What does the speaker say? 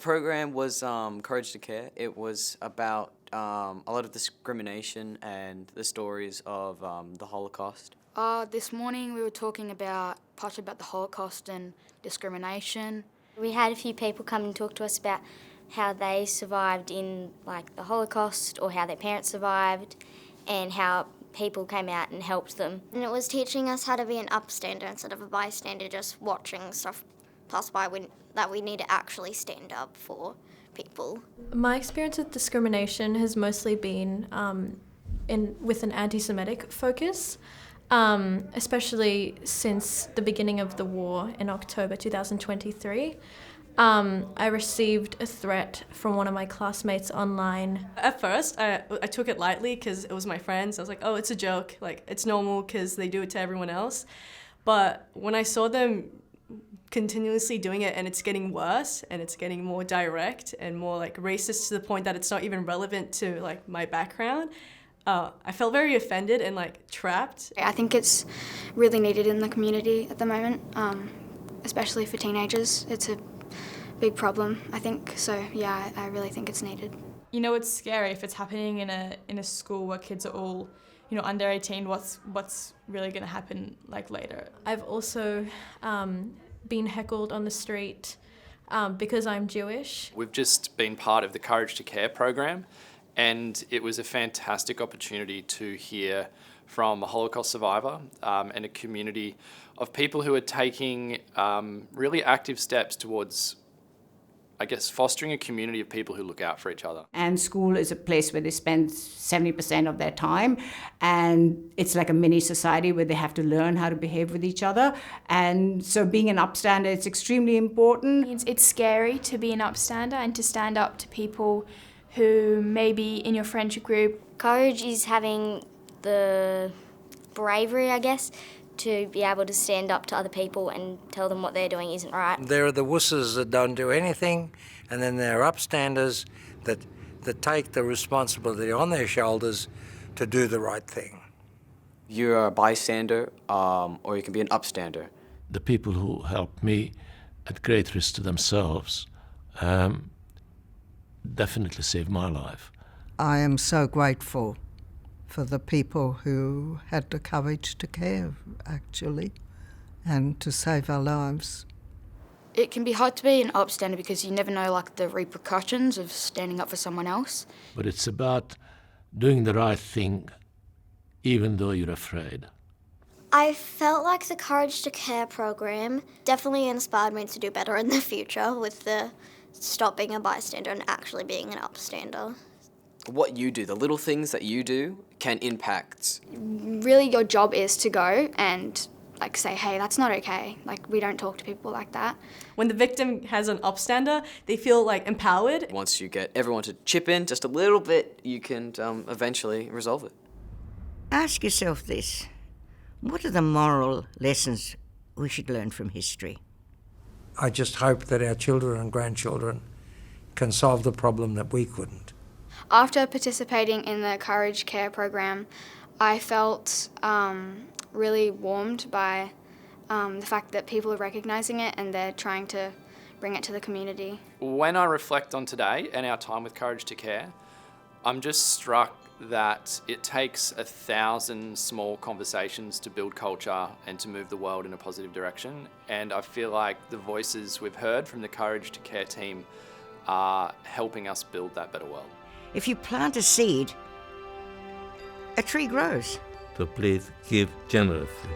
program was Courage to Care. It was about a lot of discrimination and the stories of the Holocaust. This morning we were talking partially about the Holocaust and discrimination. We had a few people come and talk to us about how they survived in the Holocaust or how their parents survived and how people came out and helped them. And it was teaching us how to be an upstander instead of a bystander, just watching stuff pass by that we need to actually stand up for people. My experience with discrimination has mostly been with an anti-Semitic focus, especially since the beginning of the war in October 2023. I received a threat from one of my classmates online. At first, I took it lightly because it was my friends. I was like, oh, it's a joke. It's normal because they do it to everyone else. But when I saw them continuously doing it and it's getting worse and it's getting more direct and more racist to the point that it's not even relevant to my background, I felt very offended and trapped. I think it's really needed in the community at the moment, especially for teenagers. It's a big problem, I think. So yeah, I really think it's needed. You know, it's scary if it's happening in a school where kids are all, under 18. What's really going to happen later? I've also been heckled on the street because I'm Jewish. We've just been part of the Courage to Care program, and it was a fantastic opportunity to hear from a Holocaust survivor and a community of people who are taking really active steps towards, I guess, fostering a community of people who look out for each other. And school is a place where they spend 70% of their time, and it's like a mini society where they have to learn how to behave with each other. And so being an upstander is extremely important. It's scary to be an upstander and to stand up to people who may be in your friendship group. Courage is having the bravery, I guess, to be able to stand up to other people and tell them what they're doing isn't right. There are the wusses that don't do anything, and then there are upstanders that take the responsibility on their shoulders to do the right thing. You're a bystander, or you can be an upstander. The people who help me at great risk to themselves definitely saved my life. I am so grateful for the people who had the courage to care, actually, and to save our lives. It can be hard to be an upstander because you never know the repercussions of standing up for someone else. But it's about doing the right thing even though you're afraid. I felt like the Courage to Care program definitely inspired me to do better in the future with the stop being a bystander and actually being an upstander. What you do, the little things that you do, can impact. Really, your job is to go and say, hey, that's not okay. We don't talk to people like that. When the victim has an upstander, they feel empowered. Once you get everyone to chip in just a little bit, you can eventually resolve it. Ask yourself this: what are the moral lessons we should learn from history? I just hope that our children and grandchildren can solve the problem that we couldn't. After participating in the Courage Care program, I felt really warmed by the fact that people are recognising it and they're trying to bring it to the community. When I reflect on today and our time with Courage to Care, I'm just struck that it takes 1,000 small conversations to build culture and to move the world in a positive direction. And I feel like the voices we've heard from the Courage to Care team are helping us build that better world. If you plant a seed, a tree grows. So please give generously.